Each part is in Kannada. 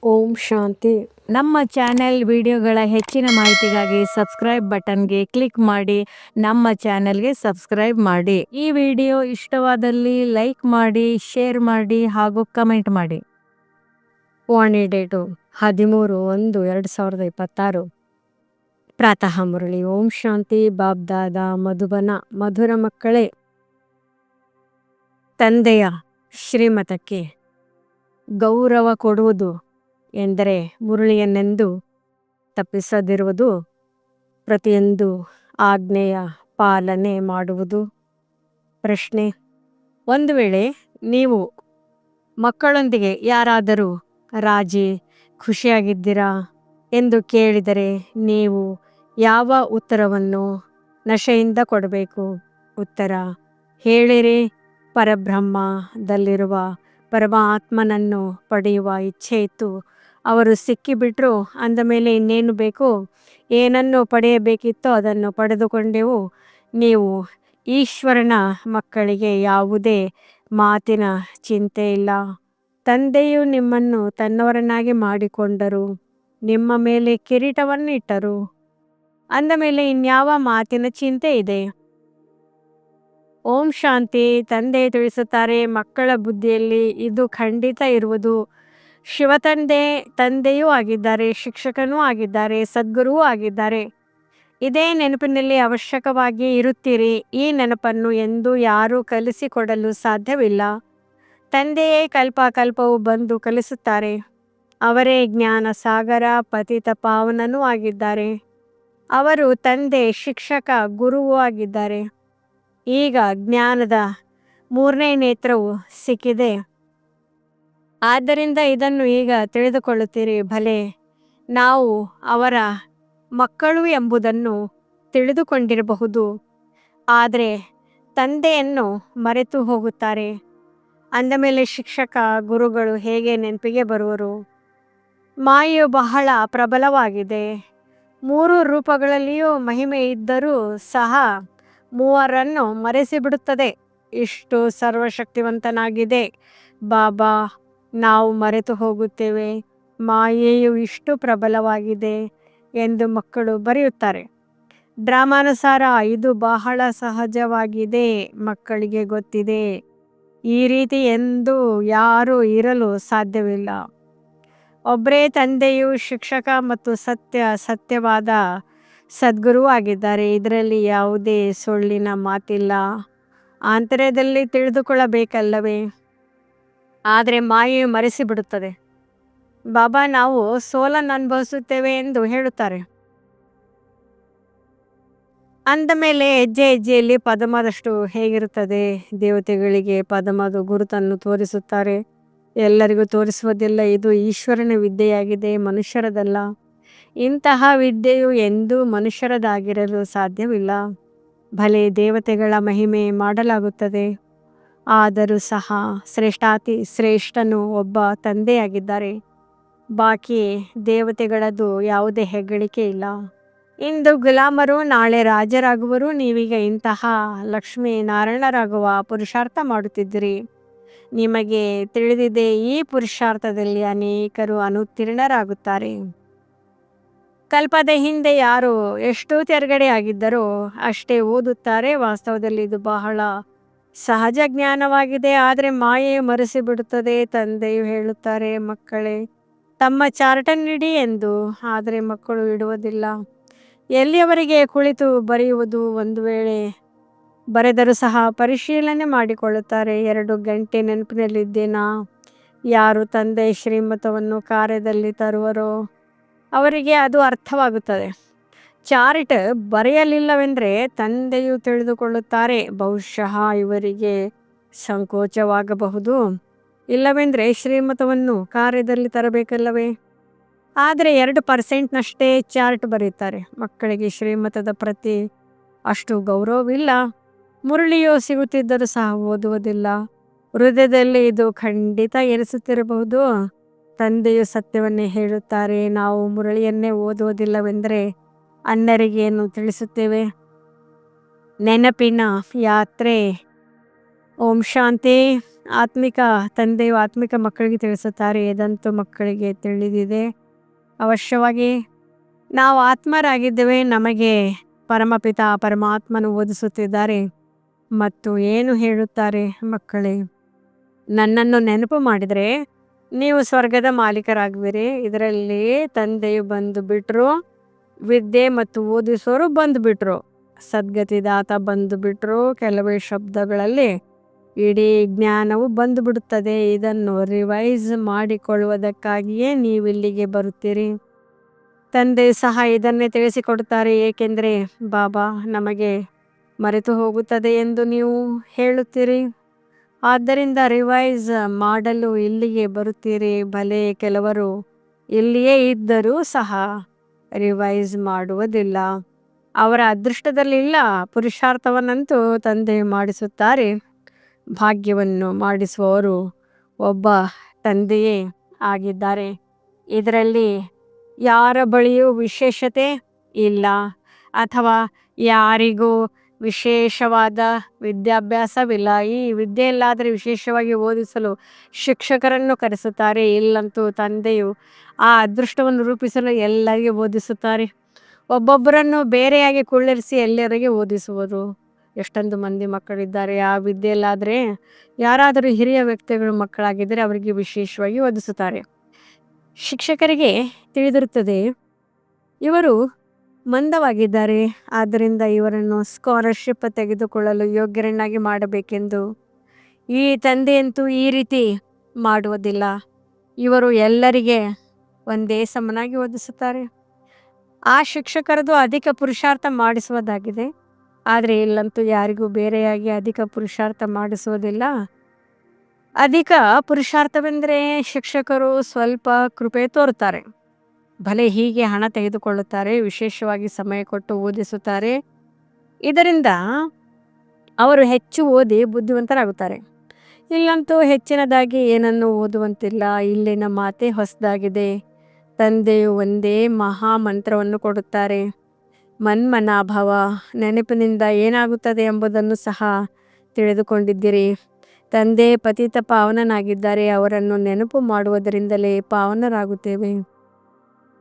ಓಂ ಶಾಂತಿ. ನಮ್ಮ ಚಾನೆಲ್ ವಿಡಿಯೋಗಳ ಹೆಚ್ಚಿನ ಮಾಹಿತಿಗಾಗಿ ಸಬ್ಸ್ಕ್ರೈಬ್ ಬಟನ್ಗೆ ಕ್ಲಿಕ್ ಮಾಡಿ ನಮ್ಮ ಚಾನೆಲ್ಗೆ ಸಬ್ಸ್ಕ್ರೈಬ್ ಮಾಡಿ. ಈ ವಿಡಿಯೋ ಇಷ್ಟವಾದಲ್ಲಿ ಲೈಕ್ ಮಾಡಿ, ಶೇರ್ ಮಾಡಿ ಹಾಗೂ ಕಮೆಂಟ್ ಮಾಡಿ. ವಾಣಿ ಡೇಟು 13/1/2026. ಪ್ರಾತಃ ಮುರಳಿ. ಓಂ ಶಾಂತಿ. ಬಾಬ್ದಾದ ಮಧುಬನ. ಮಧುರ ಮಕ್ಕಳೇ, ತಂದೆಯ ಶ್ರೀಮತಕ್ಕೆ ಗೌರವ ಕೊಡುವುದು ಎಂದರೆ ಮುರಳಿಯನ್ನೆಂದು ತಪ್ಪಿಸದಿರುವುದು, ಪ್ರತಿಯೊಂದು ಆಜ್ಞೆಯ ಪಾಲನೆ ಮಾಡುವುದು. ಪ್ರಶ್ನೆ: ಒಂದು ವೇಳೆ ನೀವು ಮಕ್ಕಳೊಂದಿಗೆ ಯಾರಾದರೂ ರಾಜಿ ಖುಷಿಯಾಗಿದ್ದೀರಾ ಎಂದು ಕೇಳಿದರೆ ನೀವು ಯಾವ ಉತ್ತರವನ್ನು ನಶೆಯಿಂದ ಕೊಡಬೇಕು? ಉತ್ತರ: ಹೇಳಿರಿ, ಪರಬ್ರಹ್ಮದಲ್ಲಿರುವ ಪರಮಾತ್ಮನನ್ನು ಪಡೆಯುವ ಇಚ್ಛೆ ಇತ್ತು. ಅವರು ಸಿಕ್ಕಿಬಿಟ್ರು ಅಂದ ಮೇಲೆ ಇನ್ನೇನು ಬೇಕು? ಏನನ್ನು ಪಡೆಯಬೇಕಿತ್ತೋ ಅದನ್ನು ಪಡೆದುಕೊಂಡೆವು. ನೀವು ಈಶ್ವರನ ಮಕ್ಕಳಿಗೆ ಯಾವುದೇ ಮಾತಿನ ಚಿಂತೆ ಇಲ್ಲ. ತಂದೆಯು ನಿಮ್ಮನ್ನು ತನ್ನವರನ್ನಾಗಿ ಮಾಡಿಕೊಂಡರು, ನಿಮ್ಮ ಮೇಲೆ ಕಿರೀಟವನ್ನು ಇಟ್ಟರು. ಅಂದ ಮೇಲೆ ಇನ್ಯಾವ ಮಾತಿನ ಚಿಂತೆ ಇದೆ? ಓಂ ಶಾಂತಿ. ತಂದೆ ತಿಳಿಸುತ್ತಾರೆ, ಮಕ್ಕಳ ಬುದ್ಧಿಯಲ್ಲಿ ಇದು ಖಂಡಿತ ಇರುವುದು. ತಂದೆಯೂ ಆಗಿದ್ದಾರೆ, ಶಿಕ್ಷಕನೂ ಆಗಿದ್ದಾರೆ, ಸದ್ಗುರುವೂ ಆಗಿದ್ದಾರೆ. ಇದೇ ನೆನಪಿನಲ್ಲಿ ಅವಶ್ಯಕವಾಗಿ ಇರುತ್ತೀರಿ. ಈ ನೆನಪನ್ನು ಎಂದೂ ಯಾರೂ ಕಲಿಸಿಕೊಡಲು ಸಾಧ್ಯವಿಲ್ಲ. ತಂದೆಯೇ ಕಲ್ಪವು ಬಂದು ಕಲಿಸುತ್ತಾರೆ. ಅವರೇ ಜ್ಞಾನ ಸಾಗರ, ಪತಿತ ಪಾವನನೂ ಆಗಿದ್ದಾರೆ. ಅವರು ತಂದೆ, ಶಿಕ್ಷಕ, ಗುರುವೂ ಆಗಿದ್ದಾರೆ. ಈಗ ಜ್ಞಾನದ 3ನೇ ನೇತ್ರವು ಸಿಕ್ಕಿದೆ. ಆದ್ದರಿಂದ ಇದನ್ನು ಈಗ ತಿಳಿದುಕೊಳ್ಳುತ್ತೀರಿ. ಭಲೆ ನಾವು ಅವರ ಮಕ್ಕಳು ಎಂಬುದನ್ನು ತಿಳಿದುಕೊಂಡಿರಬಹುದು, ಆದರೆ ತಂದೆಯನ್ನು ಮರೆತು ಹೋಗುತ್ತಾರೆ. ಅಂದ ಮೇಲೆ ಶಿಕ್ಷಕ, ಗುರುಗಳು ಹೇಗೆ ನೆನಪಿಗೆ ಬರುವರು? ಮಾಯೆಯು ಬಹಳ ಪ್ರಬಲವಾಗಿದೆ. 3 ರೂಪಗಳಲ್ಲಿಯೂ ಮಹಿಮೆ ಇದ್ದರೂ ಸಹ ಮೂವರನ್ನು ಮರೆಸಿಬಿಡುತ್ತದೆ. ಇಷ್ಟು ಸರ್ವಶಕ್ತಿವಂತನಾಗಿದೆ ಬಾಬಾ, ನಾವು ಮರೆತು ಹೋಗುತ್ತೇವೆ. ಮಾಯೆಯು ಇಷ್ಟು ಪ್ರಬಲವಾಗಿದೆ ಎಂದು ಮಕ್ಕಳು ಬರೆಯುತ್ತಾರೆ. ಡ್ರಾಮಾನುಸಾರ ಇದು ಬಹಳ ಸಹಜವಾಗಿದೆ. ಮಕ್ಕಳಿಗೆ ಗೊತ್ತಿದೆ, ಈ ರೀತಿ ಎಂದು ಯಾರೂ ಇರಲು ಸಾಧ್ಯವಿಲ್ಲ. ಒಬ್ಬರೇ ತಂದೆಯು ಶಿಕ್ಷಕ ಮತ್ತು ಸತ್ಯವಾದ ಸದ್ಗುರುವೂ ಆಗಿದ್ದಾರೆ. ಇದರಲ್ಲಿ ಯಾವುದೇ ಸುಳ್ಳಿನ ಮಾತಿಲ್ಲ. ಆಂತರ್ಯದಲ್ಲಿ ತಿಳಿದುಕೊಳ್ಳಬೇಕಲ್ಲವೇ? ಆದರೆ ಮಾಯೆಯು ಮರೆಸಿಬಿಡುತ್ತದೆ. ಬಾಬಾ, ನಾವು ಸೋಲನ್ನು ಅನುಭವಿಸುತ್ತೇವೆ ಎಂದು ಹೇಳುತ್ತಾರೆ. ಅಂದ ಮೇಲೆ ಹೆಜ್ಜೆಯಲ್ಲಿ ಪದಮದಷ್ಟು ಹೇಗಿರುತ್ತದೆ? ದೇವತೆಗಳಿಗೆ ಪದಮದ ಗುರುತನ್ನು ತೋರಿಸುತ್ತಾರೆ, ಎಲ್ಲರಿಗೂ ತೋರಿಸುವುದಿಲ್ಲ. ಇದು ಈಶ್ವರನ ವಿದ್ಯೆಯಾಗಿದೆ, ಮನುಷ್ಯರದಲ್ಲ. ಇಂತಹ ವಿದ್ಯೆಯು ಎಂದೂ ಮನುಷ್ಯರದಾಗಿರಲು ಸಾಧ್ಯವಿಲ್ಲ. ಭಲೆ ದೇವತೆಗಳ ಮಹಿಮೆ ಮಾಡಲಾಗುತ್ತದೆ, ಆದರೂ ಸಹ ಶ್ರೇಷ್ಠಾತಿ ಶ್ರೇಷ್ಠನು ಒಬ್ಬ ತಂದೆಯಾಗಿದ್ದಾರೆ. ಬಾಕಿ ದೇವತೆಗಳದು ಯಾವುದೇ ಹೆಗ್ಗಳಿಕೆ ಇಲ್ಲ. ಇಂದು ಗುಲಾಮರು, ನಾಳೆ ರಾಜರಾಗುವರು. ನೀವೀಗ ಇಂತಹ ಲಕ್ಷ್ಮೀ ನಾರಾಯಣರಾಗುವ ಪುರುಷಾರ್ಥ ಮಾಡುತ್ತಿದ್ದೀರಿ. ನಿಮಗೆ ತಿಳಿದಿದೆ, ಈ ಪುರುಷಾರ್ಥದಲ್ಲಿ ಅನೇಕರು ಅನುತ್ತೀರ್ಣರಾಗುತ್ತಾರೆ. ಕಲ್ಪದ ಹಿಂದೆ ಯಾರು ಎಷ್ಟು ತೆರಗಡೆ ಆಗಿದ್ದರೋ ಅಷ್ಟೇ ಓದುತ್ತಾರೆ. ವಾಸ್ತವದಲ್ಲಿ ಇದು ಬಹಳ ಸಹಜ ಜ್ಞಾನವಾಗಿದೆ, ಆದರೆ ಮಾಯೆಯು ಮರೆಸಿಬಿಡುತ್ತದೆ. ತಂದೆಯು ಹೇಳುತ್ತಾರೆ, ಮಕ್ಕಳೇ ತಮ್ಮ ಚಾರ್ಟನ್ನು ಇಡಿ ಎಂದು. ಆದರೆ ಮಕ್ಕಳು ಇಡುವುದಿಲ್ಲ. ಎಲ್ಲಿಯವರೆಗೆ ಕುಳಿತು ಬರೆಯುವುದು? ಒಂದು ವೇಳೆ ಬರೆದರೂ ಸಹ ಪರಿಶೀಲನೆ ಮಾಡಿಕೊಳ್ಳುತ್ತಾರೆ. 2 ಗಂಟೆ ನೆನಪಿನಲ್ಲಿದ್ದೇನಾ? ಯಾರು ತಂದೆ ಶ್ರೀಮತವನ್ನು ಕಾರ್ಯದಲ್ಲಿ ತರುವರೋ ಅವರಿಗೆ ಅದು ಅರ್ಥವಾಗುತ್ತದೆ. ಚಾರ್ಟ್ ಬರೆಯಲಿಲ್ಲವೆಂದರೆ ತಂದೆಯು ತಿಳಿದುಕೊಳ್ಳುತ್ತಾರೆ, ಬಹುಶಃ ಇವರಿಗೆ ಸಂಕೋಚವಾಗಬಹುದು. ಇಲ್ಲವೆಂದರೆ ಶ್ರೀಮತವನ್ನು ಕಾರ್ಯದಲ್ಲಿ ತರಬೇಕಲ್ಲವೇ? ಆದರೆ 2% ಚಾರ್ಟ್ ಬರೆಯುತ್ತಾರೆ. ಮಕ್ಕಳಿಗೆ ಶ್ರೀಮತದ ಪ್ರತಿ ಅಷ್ಟು ಗೌರವವಿಲ್ಲ. ಮುರಳಿಯು ಸಿಗುತ್ತಿದ್ದರೂ ಸಹ ಓದುವುದಿಲ್ಲ. ಹೃದಯದಲ್ಲಿ ಇದು ಖಂಡಿತ ಎನಿಸುತ್ತಿರಬಹುದು. ತಂದೆಯು ಸತ್ಯವನ್ನೇ ಹೇಳುತ್ತಾರೆ. ನಾವು ಮುರಳಿಯನ್ನೇ ಓದುವುದಿಲ್ಲವೆಂದರೆ ಅನ್ಯರಿಗೇನು ತಿಳಿಸುತ್ತೇವೆ? ನೆನಪಿನ ಯಾತ್ರೆ. ಓಂ ಶಾಂತಿ. ತಂದೆಯು ಆತ್ಮಿಕ ಮಕ್ಕಳಿಗೆ ತಿಳಿಸುತ್ತಾರೆ, ಇದಂತೂ ಮಕ್ಕಳಿಗೆ ತಿಳಿದಿದೆ. ಅವಶ್ಯವಾಗಿ ನಾವು ಆತ್ಮರಾಗಿದ್ದೇವೆ. ನಮಗೆ ಪರಮಪಿತ ಪರಮಾತ್ಮನು ಓದಿಸುತ್ತಿದ್ದಾರೆ ಮತ್ತು ಏನು ಹೇಳುತ್ತಾರೆ? ಮಕ್ಕಳೇ, ನನ್ನನ್ನು ನೆನಪು ಮಾಡಿದರೆ ನೀವು ಸ್ವರ್ಗದ ಮಾಲೀಕರಾಗುವಿರಿ. ಇದರಲ್ಲಿ ತಂದೆಯು ಬಂದು ಬಿಟ್ರು, ವಿದ್ಯೆ ಮತ್ತು ಓದಿಸೋರು ಬಂದು ಬಿಟ್ರು, ಸದ್ಗತಿದಾತ ಬಂದು ಬಿಟ್ರು. ಕೆಲವೇ ಶಬ್ದಗಳಲ್ಲಿ ಇಡೀ ಜ್ಞಾನವು ಬಂದು ಬಿಡುತ್ತದೆ. ಇದನ್ನು ರಿವೈಸ್ ಮಾಡಿಕೊಳ್ಳುವುದಕ್ಕಾಗಿಯೇ ನೀವು ಇಲ್ಲಿಗೆ ಬರುತ್ತೀರಿ. ತಂದೆ ಸಹ ಇದನ್ನೇ ತಿಳಿಸಿಕೊಡುತ್ತಾರೆ, ಏಕೆಂದರೆ ಬಾಬಾ ನಮಗೆ ಮರೆತು ಹೋಗುತ್ತದೆ ಎಂದು ನೀವು ಹೇಳುತ್ತೀರಿ. ಆದ್ದರಿಂದ ರಿವೈಸ್ ಮಾಡಲು ಇಲ್ಲಿಗೆ ಬರುತ್ತೀರಿ. ಭಲೆ ಕೆಲವರು ಇಲ್ಲಿಯೇ ಇದ್ದರೂ ಸಹ ರಿವೈಸ್ ಮಾಡುವುದಿಲ್ಲ. ಅವರ ಅದೃಷ್ಟದಲ್ಲಿಲ್ಲ. ಪುರುಷಾರ್ಥವನ್ನಂತೂ ತಂದೆ ಮಾಡಿಸುತ್ತಾರೆ. ಭಾಗ್ಯವನ್ನು ಮಾಡಿಸುವವರು ಒಬ್ಬ ತಂದೆಯೇ ಆಗಿದ್ದಾರೆ. ಇದರಲ್ಲಿ ಯಾರ ಬಳಿಯೂ ವಿಶೇಷತೆ ಇಲ್ಲ ಅಥವಾ ಯಾರಿಗೂ ವಿಶೇಷವಾದ ವಿದ್ಯಾಭ್ಯಾಸವಿಲ್ಲ. ಈ ವಿದ್ಯೆಯಲ್ಲಾದರೆ ವಿಶೇಷವಾಗಿ ಓದಿಸಲು ಶಿಕ್ಷಕರನ್ನು ಕರೆಸುತ್ತಾರೆ. ಇಲ್ಲಂತೂ ತಂದೆಯು ಆ ಅದೃಷ್ಟವನ್ನು ರೂಪಿಸಲು ಎಲ್ಲರಿಗೆ ಓದಿಸುತ್ತಾರೆ. ಒಬ್ಬೊಬ್ಬರನ್ನು ಬೇರೆಯಾಗಿ ಕುಳ್ಳಿರಿಸಿ ಎಲ್ಲರಿಗೆ ಓದಿಸುವುದು. ಎಷ್ಟೊಂದು ಮಂದಿ ಮಕ್ಕಳಿದ್ದಾರೆ. ಆ ವಿದ್ಯೆಯಲ್ಲಾದರೆ ಯಾರಾದರೂ ಹಿರಿಯ ವ್ಯಕ್ತಿಗಳು ಮಕ್ಕಳಾಗಿದ್ದರೆ ಅವರಿಗೆ ವಿಶೇಷವಾಗಿ ಓದಿಸುತ್ತಾರೆ. ಶಿಕ್ಷಕರಿಗೆ ತಿಳಿದಿರುತ್ತದೆ, ಇವರು ಮಂದವಾಗಿದ್ದಾರೆ, ಆದ್ದರಿಂದ ಇವರನ್ನು ಸ್ಕಾಲರ್ಶಿಪ್ ತೆಗೆದುಕೊಳ್ಳಲು ಯೋಗ್ಯರನ್ನಾಗಿ ಮಾಡಬೇಕೆಂದು. ಈ ತಂದೆಯಂತೂ ಈ ರೀತಿ ಮಾಡುವುದಿಲ್ಲ. ಇವರು ಎಲ್ಲರಿಗೆ ಒಂದೇ ಸಮನಾಗಿ ಓದಿಸುತ್ತಾರೆ. ಆ ಶಿಕ್ಷಕರದು ಅಧಿಕ ಪುರುಷಾರ್ಥ ಮಾಡಿಸುವುದಾಗಿದೆ. ಆದರೆ ಇಲ್ಲಂತೂ ಯಾರಿಗೂ ಬೇರೆಯಾಗಿ ಅಧಿಕ ಪುರುಷಾರ್ಥ ಮಾಡಿಸುವುದಿಲ್ಲ. ಅಧಿಕ ಪುರುಷಾರ್ಥವೆಂದರೆ ಶಿಕ್ಷಕರು ಸ್ವಲ್ಪ ಕೃಪೆ ತೋರುತ್ತಾರೆ. ಭಲೆ ಹೀಗೆ ಹಣ ತೆಗೆದುಕೊಳ್ಳುತ್ತಾರೆ, ವಿಶೇಷವಾಗಿ ಸಮಯ ಕೊಟ್ಟು ಓದಿಸುತ್ತಾರೆ. ಇದರಿಂದ ಅವರು ಹೆಚ್ಚು ಓದಿ ಬುದ್ಧಿವಂತರಾಗುತ್ತಾರೆ. ಇಲ್ಲಂತೂ ಹೆಚ್ಚಿನದಾಗಿ ಏನನ್ನು ಓದುವಂತಿಲ್ಲ. ಇಲ್ಲಿನ ಮಾತೆ ಹೊಸದಾಗಿದೆ. ತಂದೆಯು ಒಂದೇ ಮಹಾ ಮಂತ್ರವನ್ನು ಕೊಡುತ್ತಾರೆ, ಮನ್ಮನಾಭವ. ನೆನಪಿನಿಂದ ಏನಾಗುತ್ತದೆ ಎಂಬುದನ್ನು ಸಹ ತಿಳಿದುಕೊಂಡಿದ್ದೀರಿ. ತಂದೆ ಪತಿತ ಪಾವನನಾಗಿದ್ದಾರೆ. ಅವರನ್ನು ನೆನಪು ಮಾಡುವುದರಿಂದಲೇ ಪಾವನರಾಗುತ್ತೇವೆ.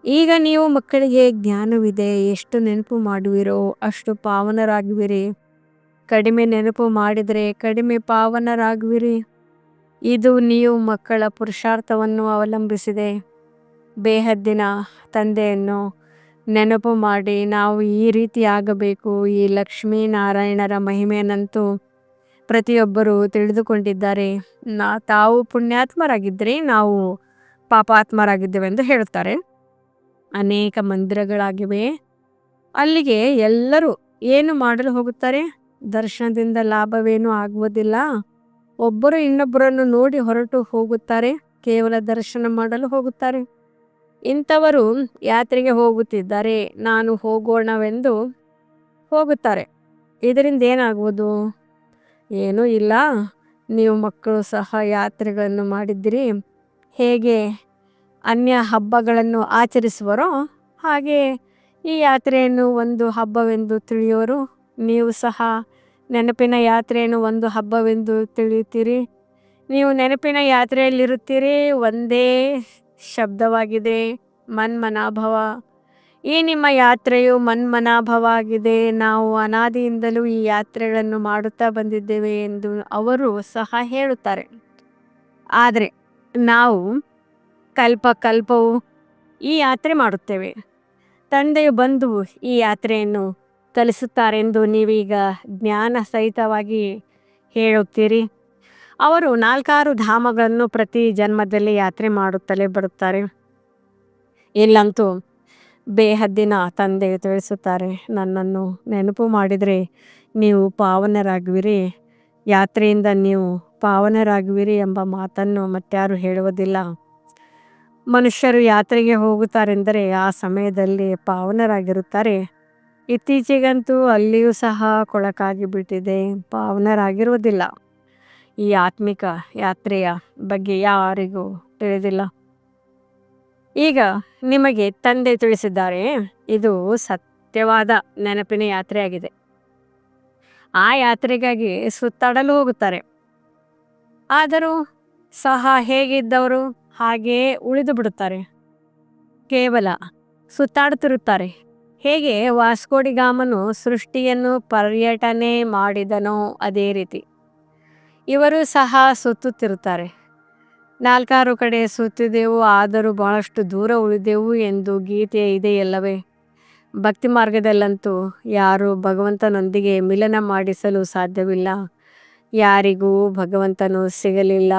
ಈಗ ನೀವು ಮಕ್ಕಳಿಗೆ ಜ್ಞಾನವಿದೆ. ಎಷ್ಟು ನೆನಪು ಮಾಡುವಿರೋ ಅಷ್ಟು ಪಾವನರಾಗುವಿರಿ. ಕಡಿಮೆ ನೆನಪು ಮಾಡಿದರೆ ಕಡಿಮೆ ಪಾವನರಾಗುವಿರಿ. ಇದು ನೀವು ಮಕ್ಕಳ ಪುರುಷಾರ್ಥವನ್ನು ಅವಲಂಬಿಸಿದೆ. ಬೇಹದ್ದಿನ ತಂದೆಯನ್ನು ನೆನಪು ಮಾಡಿ ನಾವು ಈ ರೀತಿ ಆಗಬೇಕು. ಈ ಲಕ್ಷ್ಮೀನಾರಾಯಣರ ಮಹಿಮೆಯನ್ನಂತೂ ಪ್ರತಿಯೊಬ್ಬರೂ ತಿಳಿದುಕೊಂಡಿದ್ದಾರೆ. ತಾವು ಪುಣ್ಯಾತ್ಮರಾಗಿದ್ದರೆ ನಾವು ಪಾಪಾತ್ಮರಾಗಿದ್ದೇವೆಂದು ಹೇಳುತ್ತಾರೆ. ಅನೇಕ ಮಂದಿರಗಳಾಗಿವೆ. ಅಲ್ಲಿಗೆ ಎಲ್ಲರೂ ಏನು ಮಾಡಲು ಹೋಗುತ್ತಾರೆ? ದರ್ಶನದಿಂದ ಲಾಭವೇನೂ ಆಗುವುದಿಲ್ಲ. ಒಬ್ಬರು ಇನ್ನೊಬ್ಬರನ್ನು ನೋಡಿ ಹೊರಟು ಹೋಗುತ್ತಾರೆ. ಕೇವಲ ದರ್ಶನ ಮಾಡಲು ಹೋಗುತ್ತಾರೆ. ಇಂಥವರು ಯಾತ್ರೆಗೆ ಹೋಗುತ್ತಿದ್ದಾರೆ, ನಾನು ಹೋಗೋಣವೆಂದು ಹೋಗುತ್ತಾರೆ. ಇದರಿಂದ ಏನಾಗುವುದು? ಏನೂ ಇಲ್ಲ. ನೀವು ಮಕ್ಕಳು ಸಹ ಯಾತ್ರೆಗಳನ್ನು ಮಾಡಿದ್ದೀರಿ. ಹೇಗೆ ಅನ್ಯ ಹಬ್ಬಗಳನ್ನು ಆಚರಿಸುವರೋ ಹಾಗೆ ಈ ಯಾತ್ರೆಯನ್ನು ಒಂದು ಹಬ್ಬವೆಂದು ತಿಳಿಯುವರು. ನೀವು ಸಹ ನೆನಪಿನ ಯಾತ್ರೆಯನ್ನು ಒಂದು ಹಬ್ಬವೆಂದು ತಿಳಿಯುತ್ತೀರಿ. ನೀವು ನೆನಪಿನ ಯಾತ್ರೆಯಲ್ಲಿರುತ್ತೀರಿ. ಒಂದೇ ಶಬ್ದವಾಗಿದೆ, ಮನ್ಮನಾಭವ. ಈ ನಿಮ್ಮ ಯಾತ್ರೆಯು ಮನ್ಮನಾಭವ ಆಗಿದೆ. ನಾವು ಅನಾದಿಯಿಂದಲೂ ಈ ಯಾತ್ರೆಗಳನ್ನು ಮಾಡುತ್ತಾ ಬಂದಿದ್ದೇವೆ ಎಂದು ಅವರು ಸಹ ಹೇಳುತ್ತಾರೆ. ಆದರೆ ನಾವು ಕಲ್ಪವು ಈ ಯಾತ್ರೆ ಮಾಡುತ್ತೇವೆ. ತಂದೆಯು ಬಂದು ಈ ಯಾತ್ರೆಯನ್ನು ಕಲಿಸುತ್ತಾರೆಂದು ನೀವೀಗ ಜ್ಞಾನ ಸಹಿತವಾಗಿ ಹೇಳುತ್ತೀರಿ. ಅವರು 4-6 ಧಾಮಗಳನ್ನು ಪ್ರತಿ ಜನ್ಮದಲ್ಲಿ ಯಾತ್ರೆ ಮಾಡುತ್ತಲೇ ಬರುತ್ತಾರೆ. ಇಲ್ಲಂತೂ ಬೇಹದ್ದಿನ ತಂದೆಯು ತಿಳಿಸುತ್ತಾರೆ, ನನ್ನನ್ನು ನೆನಪು ಮಾಡಿದರೆ ನೀವು ಪಾವನರಾಗುವಿರಿ. ಯಾತ್ರೆಯಿಂದ ನೀವು ಪಾವನರಾಗುವಿರಿ ಎಂಬ ಮಾತನ್ನು ಮತ್ಯಾರು ಹೇಳುವುದಿಲ್ಲ. ಮನುಷ್ಯರು ಯಾತ್ರೆಗೆ ಹೋಗುತ್ತಾರೆಂದರೆ ಆ ಸಮಯದಲ್ಲಿ ಪಾವನರಾಗಿರುತ್ತಾರೆ. ಇತ್ತೀಚೆಗಂತೂ ಅಲ್ಲಿಯೂ ಸಹ ಕೊಳಕಾಗಿ ಬಿಟ್ಟಿದೆ, ಪಾವನರಾಗಿರುವುದಿಲ್ಲ. ಈ ಆತ್ಮಿಕ ಯಾತ್ರೆಯ ಬಗ್ಗೆ ಯಾರಿಗೂ ತಿಳಿದಿಲ್ಲ. ಈಗ ನಿಮಗೆ ತಂದೆ ತಿಳಿಸಿದ್ದಾರೆ, ಇದು ಸತ್ಯವಾದ ನೆನಪಿನ ಯಾತ್ರೆಯಾಗಿದೆ. ಆ ಯಾತ್ರೆಗಾಗಿ ಸುತ್ತಾಡಲು ಹೋಗುತ್ತಾರೆ. ಆದರೂ ಸಹ ಹೇಗಿದ್ದವರು ಹಾಗೆಯೇ ಉಳಿದು ಬಿಡುತ್ತಾರೆ. ಕೇವಲ ಸುತ್ತಾಡುತ್ತಿರುತ್ತಾರೆ. ಹೇಗೆ ವಾಸ್ಕೋಡಿಗಾಮನು ಸೃಷ್ಟಿಯನ್ನು ಪರ್ಯಟನೆ ಮಾಡಿದನೋ ಅದೇ ರೀತಿ ಇವರು ಸಹ ಸುತ್ತುತ್ತಿರುತ್ತಾರೆ. ನಾಲ್ಕಾರು ಕಡೆ ಸುತ್ತಿದೆವು, ಆದರೂ ಬಹಳಷ್ಟು ದೂರ ಉಳಿದೆವು ಎಂದು ಗೀತೆ ಇದೆಯಲ್ಲವೇ. ಭಕ್ತಿ ಮಾರ್ಗದಲ್ಲಂತೂ ಯಾರು ಭಗವಂತನೊಂದಿಗೆ ಮಿಲನ ಮಾಡಿಸಲು ಸಾಧ್ಯವಿಲ್ಲ. ಯಾರಿಗೂ ಭಗವಂತನು ಸಿಗಲಿಲ್ಲ.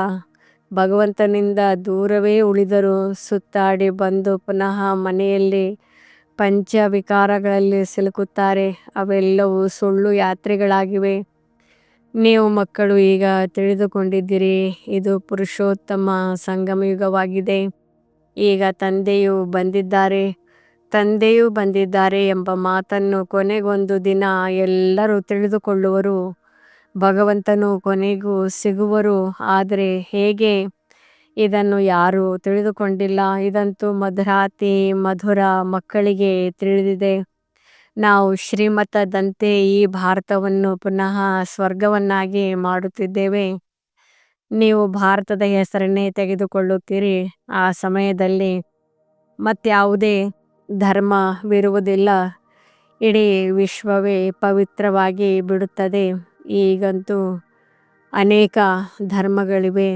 ಭಗವಂತನಿಂದ ದೂರವೇ ಉಳಿದರು. ಸುತ್ತಾಡಿ ಬಂದು ಪುನಃ ಮನೆಯಲ್ಲಿ ಪಂಚವಿಕಾರಗಳಲ್ಲಿ ಸಿಲುಕುತ್ತಾರೆ. ಅವೆಲ್ಲವೂ ಸುಳ್ಳು ಯಾತ್ರೆಗಳಾಗಿವೆ. ನೀವು ಮಕ್ಕಳು ಈಗ ತಿಳಿದುಕೊಂಡಿದ್ದೀರಿ, ಇದು ಪುರುಷೋತ್ತಮ ಸಂಗಮಯುಗವಾಗಿದೆ. ಈಗ ತಂದೆಯೂ ಬಂದಿದ್ದಾರೆ ಎಂಬ ಮಾತನ್ನು ಕೊನೆಗೊಂದು ದಿನ ಎಲ್ಲರೂ ತಿಳಿದುಕೊಳ್ಳುವರು. ಭಗವಂತನು ಕೊನೆಗೂ ಸಿಗುವರು. ಆದರೆ ಹೇಗೆ, ಇದನ್ನು ಯಾರೂ ತಿಳಿದುಕೊಂಡಿಲ್ಲ. ಇದಂತೂ ಮಧುರಾತಿ ಮಧುರ ಮಕ್ಕಳಿಗೆ ತಿಳಿದಿದೆ. ನಾವು ಶ್ರೀಮತದಂತೆ ಈ ಭಾರತವನ್ನು ಪುನಃ ಸ್ವರ್ಗವನ್ನಾಗಿ ಮಾಡುತ್ತಿದ್ದೇವೆ. ನೀವು ಭಾರತದ ಹೆಸರನ್ನೇ ತೆಗೆದುಕೊಳ್ಳುತ್ತೀರಿ. ಆ ಸಮಯದಲ್ಲಿ ಮತ್ಯಾವುದೇ ಧರ್ಮವಿರುವುದಿಲ್ಲ. ಇಡೀ ವಿಶ್ವವೇ ಪವಿತ್ರವಾಗಿ ಬಿಡುತ್ತದೆ. ಈಗಂತೂ ಅನೇಕ ಧರ್ಮಗಳಿವೆ.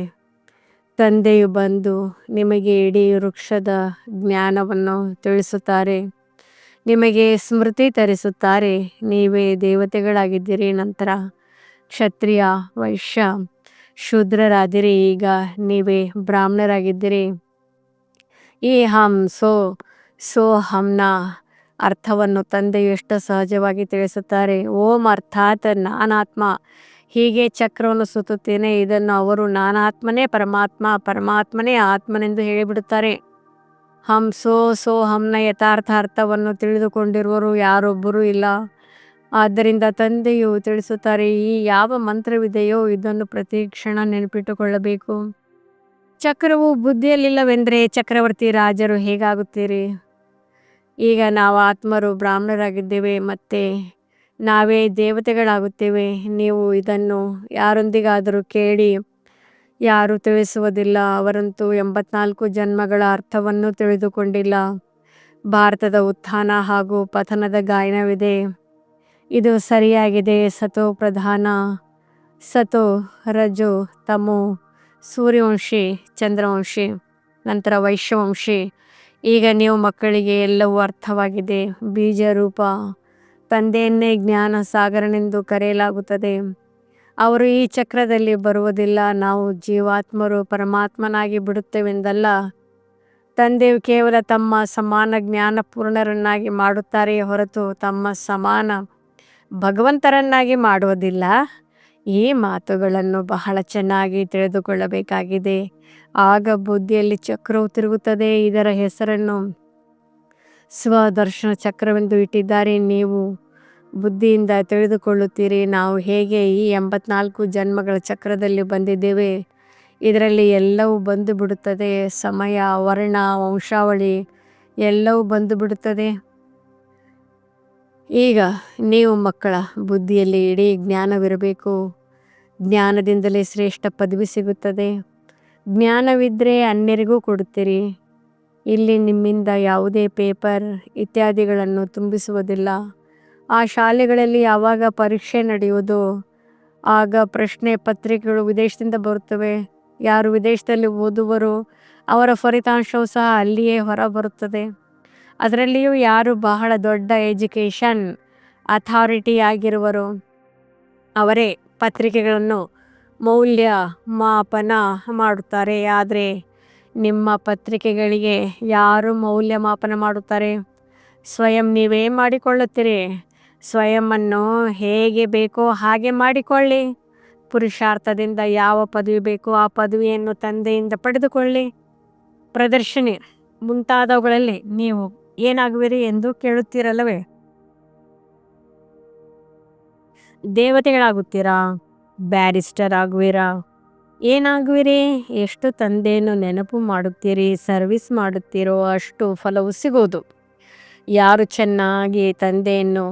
ತಂದೆಯು ಬಂದು ನಿಮಗೆ ಇಡೀ ವೃಕ್ಷದ ಜ್ಞಾನವನ್ನು ತಿಳಿಸುತ್ತಾರೆ. ನಿಮಗೆ ಸ್ಮೃತಿ ತರಿಸುತ್ತಾರೆ. ನೀವೇ ದೇವತೆಗಳಾಗಿದ್ದೀರಿ. ನಂತರ ಕ್ಷತ್ರಿಯ, ವೈಶ್ಯ, ಶೂದ್ರರಾದಿರಿ. ಈಗ ನೀವೇ ಬ್ರಾಹ್ಮಣರಾಗಿದ್ದೀರಿ. ಈ ಹಂ ಸೋ ಹಂನ ಅರ್ಥವನ್ನು ತಂದೆಯು ಎಷ್ಟು ಸಹಜವಾಗಿ ತಿಳಿಸುತ್ತಾರೆ. ಓಂ ಅರ್ಥಾತ್ ನಾನಾತ್ಮ. ಹೀಗೆ ಚಕ್ರವನ್ನು ಸುತ್ತುತ್ತೇನೆ. ಇದನ್ನು ಅವರು ನಾನಾತ್ಮನೇ ಪರಮಾತ್ಮ, ಪರಮಾತ್ಮನೇ ಆತ್ಮನೆಂದು ಹೇಳಿಬಿಡುತ್ತಾರೆ. ಹಂ ಸೋ ಹಂನ ಯಥಾರ್ಥ ಅರ್ಥವನ್ನು ತಿಳಿದುಕೊಂಡಿರುವರು ಯಾರೊಬ್ಬರೂ ಇಲ್ಲ. ಆದ್ದರಿಂದ ತಂದೆಯು ತಿಳಿಸುತ್ತಾರೆ, ಈ ಯಾವ ಮಂತ್ರವಿದೆಯೋ ಇದನ್ನು ಪ್ರತಿ ಕ್ಷಣ ನೆನಪಿಟ್ಟುಕೊಳ್ಳಬೇಕು. ಚಕ್ರವು ಬುದ್ಧಿಯಲ್ಲಿಲ್ಲವೆಂದರೆ ಚಕ್ರವರ್ತಿ ರಾಜರು ಹೇಗಾಗುತ್ತೀರಿ. ಈಗ ನಾವು ಆತ್ಮರು ಬ್ರಾಹ್ಮಣರಾಗಿದ್ದೇವೆ, ಮತ್ತೆ ನಾವೇ ದೇವತೆಗಳಾಗುತ್ತೇವೆ. ನೀವು ಇದನ್ನು ಯಾರೊಂದಿಗಾದರೂ ಕೇಳಿ, ಯಾರೂ ತಿಳಿಸುವುದಿಲ್ಲ. ಅವರಂತೂ 84 ಜನ್ಮಗಳ ಅರ್ಥವನ್ನು ತಿಳಿದುಕೊಂಡಿಲ್ಲ. ಭಾರತದ ಉತ್ಥಾನ ಹಾಗೂ ಪತನದ ಗಾಯನವಿದೆ. ಇದು ಸರಿಯಾಗಿದೆ. ಸತೋ ಪ್ರಧಾನ, ಸತೋ ರಜೋ ತಮೋ, ಸೂರ್ಯವಂಶಿ, ಚಂದ್ರವಂಶಿ, ನಂತರ ವೈಶ್ಯವಂಶಿ. ಈಗ ನೀವು ಮಕ್ಕಳಿಗೆ ಎಲ್ಲವೂ ಅರ್ಥವಾಗಿದೆ. ಬೀಜರೂಪ ತಂದೆಯನ್ನೇ ಜ್ಞಾನ ಸಾಗರನೆಂದು ಕರೆಯಲಾಗುತ್ತದೆ. ಅವರು ಈ ಚಕ್ರದಲ್ಲಿ ಬರುವುದಿಲ್ಲ. ನಾವು ಜೀವಾತ್ಮರು ಪರಮಾತ್ಮನಾಗಿ ಬಿಡುತ್ತೇವೆಂದಲ್ಲ. ತಂದೆಯು ಕೇವಲ ತಮ್ಮ ಸಮಾನ ಜ್ಞಾನಪೂರ್ಣರನ್ನಾಗಿ ಮಾಡುತ್ತಾರೆಯೇ ಹೊರತು ತಮ್ಮ ಸಮಾನ ಭಗವಂತರನ್ನಾಗಿ ಮಾಡುವುದಿಲ್ಲ. ಈ ಮಾತುಗಳನ್ನು ಬಹಳ ಚೆನ್ನಾಗಿ ತಿಳಿದುಕೊಳ್ಳಬೇಕಾಗಿದೆ. ಆಗ ಬುದ್ಧಿಯಲ್ಲಿ ಚಕ್ರವು ತಿರುಗುತ್ತದೆ. ಇದರ ಹೆಸರನ್ನು ಸ್ವದರ್ಶನ ಚಕ್ರವೆಂದು ಇಟ್ಟಿದ್ದಾರೆ. ನೀವು ಬುದ್ಧಿಯಿಂದ ತಿಳಿದುಕೊಳ್ಳುತ್ತೀರಿ, ನಾವು ಹೇಗೆ ಈ 84 ಜನ್ಮಗಳ ಚಕ್ರದಲ್ಲಿ ಬಂದಿದ್ದೇವೆ. ಇದರಲ್ಲಿ ಎಲ್ಲವೂ ಬಂದು ಬಿಡುತ್ತದೆ. ಸಮಯ, ವರ್ಣ, ವಂಶಾವಳಿ ಎಲ್ಲವೂ ಬಂದು ಬಿಡುತ್ತದೆ. ಈಗ ನೀವು ಮಕ್ಕಳ ಬುದ್ಧಿಯಲ್ಲಿ ಇಡೀ ಜ್ಞಾನವಿರಬೇಕು. ಜ್ಞಾನದಿಂದಲೇ ಶ್ರೇಷ್ಠ ಪದವಿ ಸಿಗುತ್ತದೆ. ಜ್ಞಾನವಿದ್ದರೆ ಅನ್ಯರಿಗೂ ಕೊಡುತ್ತೀರಿ. ಇಲ್ಲಿ ನಿಮ್ಮಿಂದ ಯಾವುದೇ ಪೇಪರ್ ಇತ್ಯಾದಿಗಳನ್ನು ತುಂಬಿಸುವುದಿಲ್ಲ. ಆ ಶಾಲೆಗಳಲ್ಲಿ ಯಾವಾಗ ಪರೀಕ್ಷೆ ನಡೆಯುವುದೋ ಆಗ ಪ್ರಶ್ನೆ ಪತ್ರಿಕೆಗಳು ವಿದೇಶದಿಂದ ಬರುತ್ತವೆ. ಯಾರು ವಿದೇಶದಲ್ಲಿ ಓದುವರೋ ಅವರ ಫಲಿತಾಂಶವು ಸಹ ಅಲ್ಲಿಯೇ ಹೊರ ಬರುತ್ತದೆ. ಅದರಲ್ಲಿಯೂ ಯಾರು ಬಹಳ ದೊಡ್ಡ ಎಜುಕೇಷನ್ ಅಥಾರಿಟಿ ಆಗಿರುವರೋ ಅವರೇ ಪತ್ರಿಕೆಗಳನ್ನು ಮೌಲ್ಯಮಾಪನ ಮಾಡುತ್ತಾರೆ. ಆದರೆ ನಿಮ್ಮ ಪತ್ರಿಕೆಗಳಿಗೆ ಯಾರು ಮೌಲ್ಯಮಾಪನ ಮಾಡುತ್ತಾರೆ? ಸ್ವಯಂ ನೀವೇ ಮಾಡಿಕೊಳ್ಳುತ್ತೀರಿ. ಸ್ವಯಂವನ್ನು ಹೇಗೆ ಬೇಕೋ ಹಾಗೆ ಮಾಡಿಕೊಳ್ಳಿ. ಪುರುಷಾರ್ಥದಿಂದ ಯಾವ ಪದವಿ ಬೇಕೋ ಆ ಪದವಿಯನ್ನು ತಂದೆಯಿಂದ ಪಡೆದುಕೊಳ್ಳಿ. ಪ್ರದರ್ಶನಿ ಮುಂತಾದವುಗಳಲ್ಲಿ ನೀವು ಏನಾಗುವಿರಿ ಎಂದು ಕೇಳುತ್ತೀರಲ್ಲವೇ. ದೇವತೆಗಳಾಗುತ್ತೀರಾ? ಬ್ಯಾರಿಸ್ಟರ್ ಆಗುವಿರಾ? ಏನಾಗುವಿರಿ? ಎಷ್ಟು ತಂದೆಯನ್ನು ನೆನಪು ಮಾಡುತ್ತೀರಿ, ಸರ್ವಿಸ್ ಮಾಡುತ್ತೀರೋ ಅಷ್ಟು ಫಲವು ಸಿಗುವುದು. ಯಾರು ಚೆನ್ನಾಗಿ ತಂದೆಯನ್ನು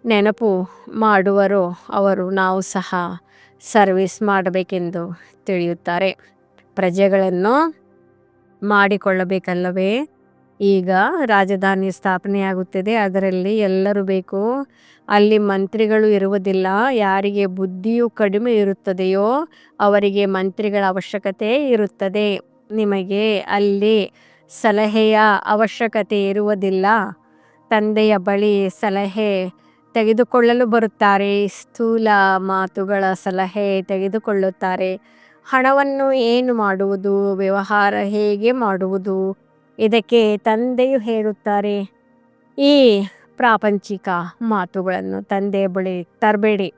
ನೆನಪು ಮಾಡುವರೋ ಅವರು ನಾವು ಸಹ ಸರ್ವಿಸ್ ಮಾಡಬೇಕೆಂದು ತಿಳಿಯುತ್ತಾರೆ. ಪ್ರಜೆಗಳನ್ನು ಮಾಡಿಕೊಳ್ಳಬೇಕಲ್ಲವೇ? ಈಗ ರಾಜಧಾನಿ ಸ್ಥಾಪನೆಯಾಗುತ್ತಿದೆ, ಅದರಲ್ಲಿ ಎಲ್ಲರೂ ಬೇಕು. ಅಲ್ಲಿ ಮಂತ್ರಿಗಳು ಇರುವುದಿಲ್ಲ. ಯಾರಿಗೆ ಬುದ್ಧಿಯು ಕಡಿಮೆ ಇರುತ್ತದೆಯೋ ಅವರಿಗೆ ಮಂತ್ರಿಗಳ ಅವಶ್ಯಕತೆ ಇರುತ್ತದೆ. ನಿಮಗೆ ಅಲ್ಲಿ ಸಲಹೆಯ ಅವಶ್ಯಕತೆ ಇರುವುದಿಲ್ಲ. ತಂದೆಯ ಬಳಿ ಸಲಹೆ ತೆಗೆದುಕೊಳ್ಳಲು ಬರುತ್ತಾರೆ. ಸ್ಥೂಲ ಮಾತುಗಳ ಸಲಹೆ ತೆಗೆದುಕೊಳ್ಳುತ್ತಾರೆ. ಹಣವನ್ನು ಏನು ಮಾಡುವುದು, ವ್ಯವಹಾರ ಹೇಗೆ ಮಾಡುವುದು, ಇದಕ್ಕೆ ತಂದೆಯು ಹೇಳುತ್ತಾರೆ. ಈ ಪ್ರಾಪಂಚಿಕ ಮಾತುಗಳನ್ನು ತಂದೆಯ ಬಳಿ ತರಬೇಡಿ.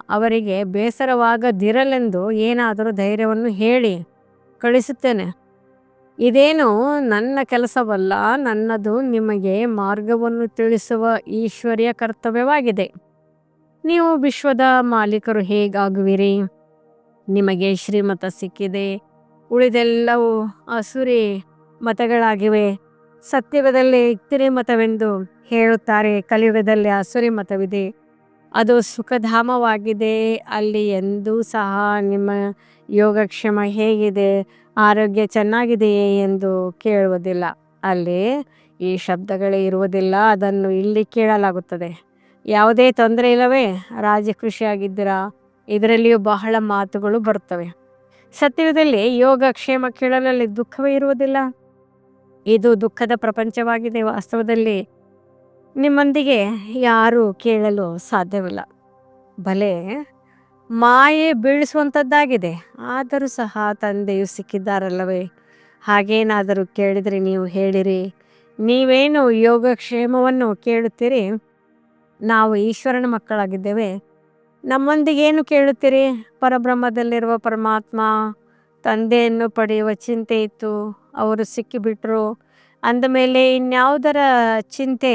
ಅವರಿಗೆ ಬೇಸರವಾಗದಿರಲೆಂದು ಏನಾದರೂ ಧೈರ್ಯವನ್ನು ಹೇಳಿ ಕಳಿಸುತ್ತೇನೆ. ಇದೇನು ನನ್ನ ಕೆಲಸವಲ್ಲ, ನನ್ನದು ನಿಮಗೆ ಮಾರ್ಗವನ್ನು ತಿಳಿಸುವ ಈಶ್ವರ್ಯ ಕರ್ತವ್ಯವಾಗಿದೆ. ನೀವು ವಿಶ್ವದ ಮಾಲೀಕರು ಹೇಗಾಗುವಿರಿ? ನಿಮಗೆ ಶ್ರೀಮತ ಸಿಕ್ಕಿದೆ, ಉಳಿದೆಲ್ಲವೂ ಅಸುರಿ ಮತಗಳಾಗಿವೆ. ಸತ್ಯುಗದಲ್ಲಿ ಇತ್ತಿರಿ ಮತವೆಂದು ಹೇಳುತ್ತಾರೆ, ಕಲಿಯುಗದಲ್ಲಿ ಅಸುರಿ ಮತವಿದೆ. ಅದು ಸುಖಧಾಮವಾಗಿದೆ. ಅಲ್ಲಿ ಎಂದೂ ಸಹ ನಿಮ್ಮ ಯೋಗಕ್ಷೇಮ ಹೇಗಿದೆ, ಆರೋಗ್ಯ ಚೆನ್ನಾಗಿದೆಯೇ ಎಂದು ಕೇಳುವುದಿಲ್ಲ. ಅಲ್ಲಿ ಈ ಶಬ್ದಗಳೇ ಇರುವುದಿಲ್ಲ. ಅದನ್ನು ಇಲ್ಲಿ ಕೇಳಲಾಗುತ್ತದೆ. ಯಾವುದೇ ತೊಂದರೆ ಇಲ್ಲವೇ? ರಾಜ ಖುಷಿಯಾಗಿದ್ದೀರಾ? ಇದರಲ್ಲಿಯೂ ಬಹಳ ಮಾತುಗಳು ಬರುತ್ತವೆ. ಸತ್ಯದಲ್ಲಿ ಯೋಗಕ್ಷೇಮ ಕೇಳಲಲ್ಲಿ ದುಃಖವೇ ಇರುವುದಿಲ್ಲ. ಇದು ದುಃಖದ ಪ್ರಪಂಚವಾಗಿದೆ. ವಾಸ್ತವದಲ್ಲಿ ನಿಮ್ಮೊಂದಿಗೆ ಯಾರೂ ಕೇಳಲು ಸಾಧ್ಯವಿಲ್ಲ. ಭಲೆ ಮಾಯೆ ಬೀಳಿಸುವಂಥದ್ದಾಗಿದೆ. ಆದರೂ ಸಹ ತಂದೆಯು ಸಿಕ್ಕಿದ್ದಾರಲ್ಲವೇ? ಹಾಗೇನಾದರೂ ಕೇಳಿದರೆ ನೀವು ಹೇಳಿರಿ. ನೀವೇನು ಯೋಗಕ್ಷೇಮವನ್ನು ಕೇಳುತ್ತೀರಿ? ನಾವು ಈಶ್ವರನ ಮಕ್ಕಳಾಗಿದ್ದೇವೆ. ನಮ್ಮೊಂದಿಗೇನು ಕೇಳುತ್ತೀರಿ? ಪರಬ್ರಹ್ಮದಲ್ಲಿರುವ ಪರಮಾತ್ಮ ತಂದೆಯನ್ನು ಪಡೆಯುವ ಚಿಂತೆ ಇತ್ತು, ಅವರು ಸಿಕ್ಕಿಬಿಟ್ರು ಅಂದಮೇಲೆ ಇನ್ಯಾವುದರ ಚಿಂತೆ?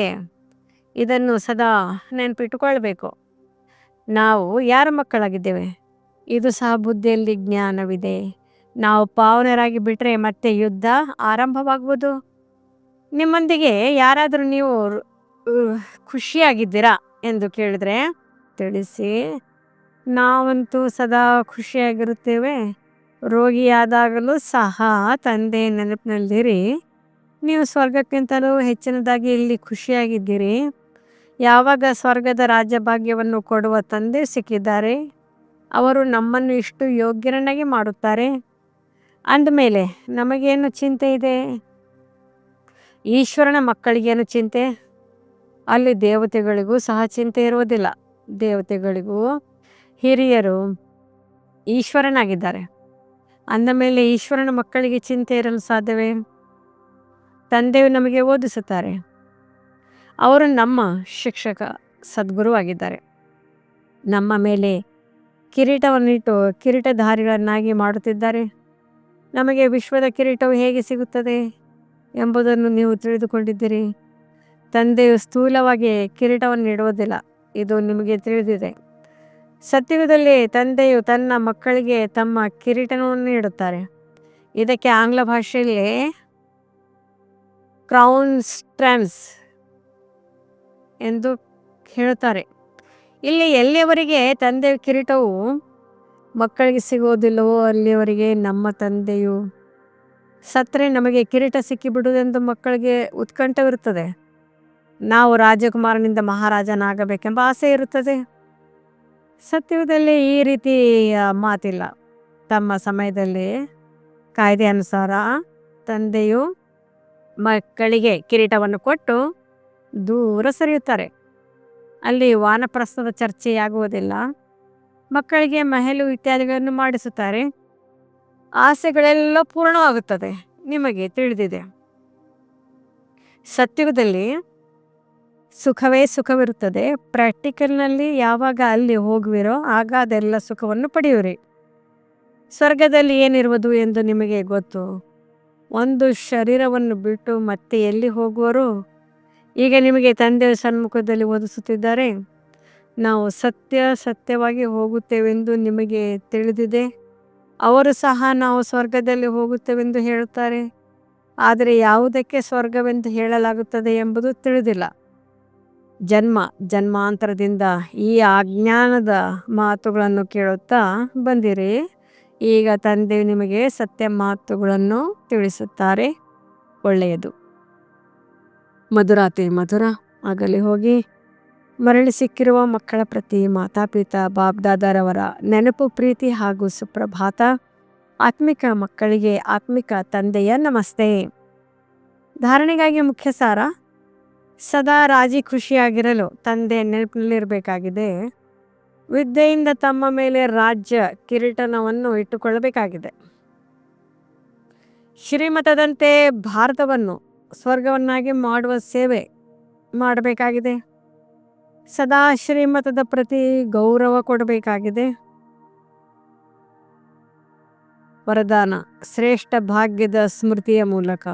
ಇದನ್ನು ಸದಾ ನೆನಪಿಟ್ಟುಕೊಳ್ಬೇಕು. ನಾವು ಯಾರ ಮಕ್ಕಳಾಗಿದ್ದೇವೆ? ಇದು ಸಹ ಬುದ್ಧಿಯಲ್ಲಿ ಜ್ಞಾನವಿದೆ. ನಾವು ಪಾವನರಾಗಿ ಬಿಟ್ಟರೆ ಮತ್ತೆ ಯುದ್ಧ ಆರಂಭವಾಗುವುದು. ನಿಮ್ಮೊಂದಿಗೆ ಯಾರಾದರೂ ನೀವು ಖುಷಿಯಾಗಿದ್ದೀರಾ ಎಂದು ಕೇಳಿದರೆ ತಿಳಿಸಿ. ನಾವಂತೂ ಸದಾ ಖುಷಿಯಾಗಿರುತ್ತೇವೆ. ರೋಗಿಯಾದಾಗಲೂ ಸಹ ತಂದೆ ನೆನಪಿನಲ್ಲಿರಿ. ನೀವು ಸ್ವರ್ಗಕ್ಕಿಂತಲೂ ಹೆಚ್ಚಿನದಾಗಿ ಇಲ್ಲಿ ಖುಷಿಯಾಗಿದ್ದೀರಿ. ಯಾವಾಗ ಸ್ವರ್ಗದ ರಾಜ್ಯಭಾಗ್ಯವನ್ನು ಕೊಡುವ ತಂದೆ ಸಿಕ್ಕಿದ್ದಾರೆ, ಅವರು ನಮ್ಮನ್ನು ಇಷ್ಟು ಯೋಗ್ಯರನ್ನಾಗಿ ಮಾಡುತ್ತಾರೆ ಅಂದಮೇಲೆ ನಮಗೇನು ಚಿಂತೆ ಇದೆ? ಈಶ್ವರನ ಮಕ್ಕಳಿಗೇನು ಚಿಂತೆ? ಅಲ್ಲಿ ದೇವತೆಗಳಿಗೂ ಸಹ ಚಿಂತೆ ಇರುವುದಿಲ್ಲ. ದೇವತೆಗಳಿಗೂ ಹಿರಿಯರು ಈಶ್ವರನಾಗಿದ್ದಾರೆ ಅಂದಮೇಲೆ ಈಶ್ವರನ ಮಕ್ಕಳಿಗೆ ಚಿಂತೆ ಇರಲು ಸಾಧ್ಯವೇ? ತಂದೆಯು ನಮಗೆ ಓದಿಸುತ್ತಾರೆ. ಅವರು ನಮ್ಮ ಶಿಕ್ಷಕ, ಸದ್ಗುರುವಾಗಿದ್ದಾರೆ. ನಮ್ಮ ಮೇಲೆ ಕಿರೀಟವನ್ನಿಟ್ಟು ಕಿರೀಟಧಾರಿಗಳನ್ನಾಗಿ ಮಾಡುತ್ತಿದ್ದಾರೆ. ನಮಗೆ ವಿಶ್ವದ ಕಿರೀಟವು ಹೇಗೆ ಸಿಗುತ್ತದೆ ಎಂಬುದನ್ನು ನೀವು ತಿಳಿದುಕೊಂಡಿದ್ದೀರಿ. ತಂದೆಯು ಸ್ಥೂಲವಾಗಿ ಕಿರೀಟವನ್ನು ನೀಡುವುದಿಲ್ಲ, ಇದು ನಿಮಗೆ ತಿಳಿದಿದೆ. ಸತ್ಯುಗದಲ್ಲಿ ತಂದೆಯು ತನ್ನ ಮಕ್ಕಳಿಗೆ ತಮ್ಮ ಕಿರೀಟವನ್ನು ನೀಡುತ್ತಾರೆ. ಇದಕ್ಕೆ ಆಂಗ್ಲ ಭಾಷೆಯಲ್ಲಿ ಕ್ರೌನ್ ಸ್ಟ್ರಾನ್ಸ್ ಎಂದು ಹೇಳುತ್ತಾರೆ. ಇಲ್ಲಿ ಎಲ್ಲಿಯವರೆಗೆ ತಂದೆಯ ಕಿರೀಟವು ಮಕ್ಕಳಿಗೆ ಸಿಗುವುದಿಲ್ಲವೋ ಅಲ್ಲಿಯವರೆಗೆ ನಮ್ಮ ತಂದೆಯು ಸತ್ತರೆ ನಮಗೆ ಕಿರೀಟ ಸಿಕ್ಕಿಬಿಡುವುದೆಂದು ಮಕ್ಕಳಿಗೆ ಉತ್ಕಂಠವಿರುತ್ತದೆ. ನಾವು ರಾಜಕುಮಾರನಿಂದ ಮಹಾರಾಜನಾಗಬೇಕೆಂಬ ಆಸೆ ಇರುತ್ತದೆ. ಸತ್ಯುಗದಲ್ಲಿ ಈ ರೀತಿಯ ಮಾತಿಲ್ಲ. ತಮ್ಮ ಸಮಯದಲ್ಲಿ ಕಾಯ್ದೆ ಅನುಸಾರ ತಂದೆಯು ಮಕ್ಕಳಿಗೆ ಕಿರೀಟವನ್ನು ಕೊಟ್ಟು ದೂರ ಸರಿಯುತ್ತಾರೆ. ಅಲ್ಲಿ ವಾನಪ್ರಸ್ಥದ ಚರ್ಚೆಯಾಗುವುದಿಲ್ಲ. ಮಕ್ಕಳಿಗೆ ಮಹಲು ಇತ್ಯಾದಿಗಳನ್ನು ಮಾಡಿಸುತ್ತಾರೆ. ಆಸೆಗಳೆಲ್ಲ ಪೂರ್ಣವಾಗುತ್ತದೆ. ನಿಮಗೆ ತಿಳಿದಿದೆ. ಸತ್ಯುಗದಲ್ಲಿ ಸುಖವೇ ಸುಖವಿರುತ್ತದೆ. ಪ್ರಾಕ್ಟಿಕಲ್ನಲ್ಲಿ ಯಾವಾಗ ಅಲ್ಲಿ ಹೋಗುವಿರೋ ಆಗ ಅದೆಲ್ಲ ಸುಖವನ್ನು ಪಡೆಯುವಿರಿ. ಸ್ವರ್ಗದಲ್ಲಿ ಏನಿರುವುದು ಎಂದು ನಿಮಗೆ ಗೊತ್ತು. ಒಂದು ಶರೀರವನ್ನು ಬಿಟ್ಟು ಮತ್ತೆ ಎಲ್ಲಿ ಹೋಗುವರು? ಈಗ ನಿಮಗೆ ತಂದೆಯ ಸನ್ಮುಖದಲ್ಲಿ ಓದಿಸುತ್ತಿದ್ದಾರೆ. ನಾವು ಸತ್ಯವಾಗಿ ಹೋಗುತ್ತೇವೆಂದು ನಿಮಗೆ ತಿಳಿದಿದೆ. ಅವರು ಸಹ ನಾವು ಸ್ವರ್ಗದಲ್ಲಿ ಹೋಗುತ್ತೇವೆಂದು ಹೇಳುತ್ತಾರೆ. ಆದರೆ ಯಾವುದಕ್ಕೆ ಸ್ವರ್ಗವೆಂದು ಹೇಳಲಾಗುತ್ತದೆ ಎಂಬುದು ತಿಳಿದಿಲ್ಲ. ಜನ್ಮಾಂತರದಿಂದ ಈ ಅಜ್ಞಾನದ ಮಾತುಗಳನ್ನು ಕೇಳುತ್ತಾ ಬಂದಿರಿ. ಈಗ ತಂದೆ ನಿಮಗೆ ಸತ್ಯ ಮಾತುಗಳನ್ನು ತಿಳಿಸುತ್ತಾರೆ. ಒಳ್ಳೆಯದು. ಮಧುರಾತಿ ಮಧುರ ಆಗಲಿ ಹೋಗಿ ಮರಳಿ ಸಿಕ್ಕಿರುವ ಮಕ್ಕಳ ಪ್ರತಿ ಮಾತಾಪಿತಾ ಬಾಬ್ದಾದರವರ ನೆನಪು, ಪ್ರೀತಿ ಹಾಗೂ ಸುಪ್ರಭಾತ. ಆತ್ಮಿಕ ಮಕ್ಕಳಿಗೆ ಆತ್ಮಿಕ ತಂದೆಯ ನಮಸ್ತೆ. ಧಾರಣೆಗಾಗಿ ಮುಖ್ಯ ಸಾರ: ಸದಾ ರಾಜಿ ಖುಷಿಯಾಗಿರಲು ತಂದೆ ನೆನಪಿನಲ್ಲಿರಬೇಕಾಗಿದೆ. ವಿದ್ಯೆಯಿಂದ ತಮ್ಮ ಮೇಲೆ ರಾಜ್ಯ ಕಿರೀಟನವನ್ನು ಇಟ್ಟುಕೊಳ್ಳಬೇಕಾಗಿದೆ. ಶ್ರೀಮತದಂತೆ ಭಾರತವನ್ನು ಸ್ವರ್ಗವನ್ನಾಗಿ ಮಾಡುವ ಸೇವೆ ಮಾಡಬೇಕಾಗಿದೆ. ಸದಾ ಶ್ರೀಮತದ ಪ್ರತಿ ಗೌರವ ಕೊಡಬೇಕಾಗಿದೆ. ವರದಾನ: ಶ್ರೇಷ್ಠ ಭಾಗ್ಯದ ಸ್ಮೃತಿಯ ಮೂಲಕ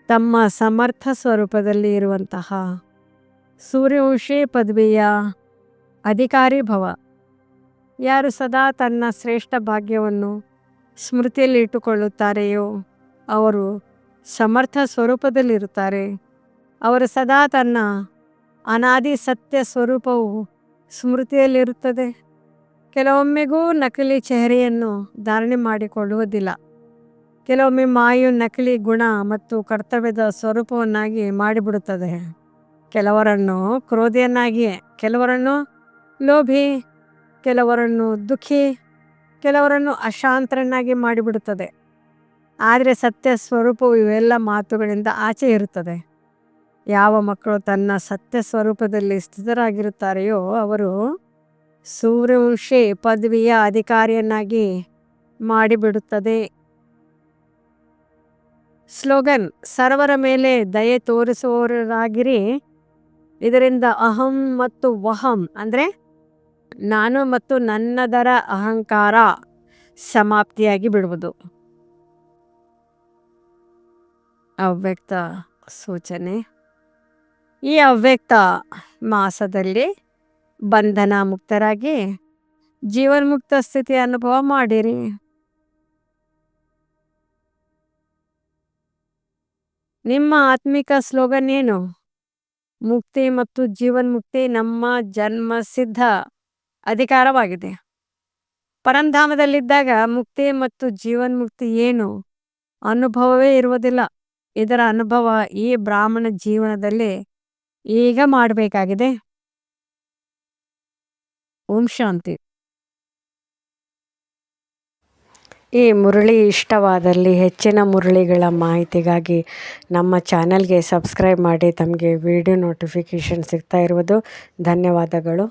ತಮ್ಮ ಸಮರ್ಥ ಸ್ವರೂಪದಲ್ಲಿ ಇರುವಂತಹ ಸೂರ್ಯವಂಶಿ ಪದವಿಯ ಅಧಿಕಾರಿ ಭವ. ಯಾರು ಸದಾ ತನ್ನ ಶ್ರೇಷ್ಠ ಭಾಗ್ಯವನ್ನು ಸ್ಮೃತಿಯಲ್ಲಿ ಇಟ್ಟುಕೊಳ್ಳುತ್ತಾರೆಯೋ ಅವರು ಸಮರ್ಥ ಸ್ವರೂಪದಲ್ಲಿರುತ್ತಾರೆ. ಅವರು ಸದಾ ತನ್ನ ಅನಾದಿ ಸತ್ಯ ಸ್ವರೂಪವು ಸ್ಮೃತಿಯಲ್ಲಿರುತ್ತದೆ. ಕೆಲವೊಮ್ಮೆಗೂ ನಕಲಿ ಚೆಹರೆಯನ್ನು ಧಾರಣೆ ಮಾಡಿಕೊಳ್ಳುವುದಿಲ್ಲ. ಕೆಲವೊಮ್ಮೆ ಮಾಯು ನಕಲಿ ಗುಣ ಮತ್ತು ಕರ್ತವ್ಯದ ಸ್ವರೂಪವನ್ನಾಗಿ ಮಾಡಿಬಿಡುತ್ತದೆ. ಕೆಲವರನ್ನು ಕ್ರೋಧಿಯನ್ನಾಗಿ, ಕೆಲವರನ್ನು ಲೋಭಿ, ಕೆಲವರನ್ನು ದುಃಖಿ, ಕೆಲವರನ್ನು ಅಶಾಂತರನ್ನಾಗಿ ಮಾಡಿಬಿಡುತ್ತದೆ. ಆದರೆ ಸತ್ಯ ಸ್ವರೂಪವು ಇವೆಲ್ಲ ಮಾತುಗಳಿಂದ ಆಚೆ ಇರುತ್ತದೆ. ಯಾವ ಮಕ್ಕಳು ತನ್ನ ಸತ್ಯ ಸ್ವರೂಪದಲ್ಲಿ ಸ್ಥಿತರಾಗಿರುತ್ತಾರೆಯೋ ಅವರು ಸೂರ್ಯವಂಶಿ ಪದವಿಯ ಅಧಿಕಾರಿಯನ್ನಾಗಿ ಮಾಡಿಬಿಡುತ್ತದೆ. ಸ್ಲೋಗನ್: ಸರ್ವರ ಮೇಲೆ ದಯೆ ತೋರಿಸುವವರಾಗಿರಿ. ಇದರಿಂದ ಅಹಂ ಮತ್ತು ವಹಂ ಅಂದರೆ ನಾನು ಮತ್ತು ನನ್ನದರ ಅಹಂಕಾರ ಸಮಾಪ್ತಿಯಾಗಿ ಬಿಡುವುದು. ಅವ್ಯಕ್ತ ಸೂಚನೆ: ಈ ಅವ್ಯಕ್ತ ಮಾಸದಲ್ಲಿ ಬಂಧನ ಮುಕ್ತರಾಗಿ ಜೀವನ್ಮುಕ್ತ ಸ್ಥಿತಿ ಅನುಭವ ಮಾಡಿರಿ. ನಿಮ್ಮ ಆತ್ಮಿಕ ಸ್ಲೋಗನ್ ಏನು? ಮುಕ್ತಿ ಮತ್ತು ಜೀವನ್ಮುಕ್ತಿ ನಮ್ಮ ಜನ್ಮಸಿದ್ಧ ಅಧಿಕಾರವಾಗಿದೆ. ಪರಂಧಾಮದಲ್ಲಿದ್ದಾಗ ಮುಕ್ತಿ ಮತ್ತು ಜೀವನ್ಮುಕ್ತಿ ಏನು ಅನುಭವವೇ ಇರುವುದಿಲ್ಲ. ಇದರ ಅನುಭವ ಈ ಬ್ರಾಹ್ಮಣ ಜೀವನದಲ್ಲಿ ಈಗ ಮಾಡಬೇಕಾಗಿದೆ. ಓಂ ಶಾಂತಿ. ಈ ಮುರಳಿ ಇಷ್ಟವಾದಲ್ಲಿ ಹೆಚ್ಚಿನ ಮುರಳಿಗಳ ಮಾಹಿತಿಗಾಗಿ ನಮ್ಮ ಚಾನಲ್ಗೆ ಸಬ್ಸ್ಕ್ರೈಬ್ ಮಾಡಿ. ತಮಗೆ ವಿಡಿಯೋ ನೋಟಿಫಿಕೇಷನ್ ಸಿಗ್ತಾ ಇರುವುದು ಧನ್ಯವಾದಗಳು.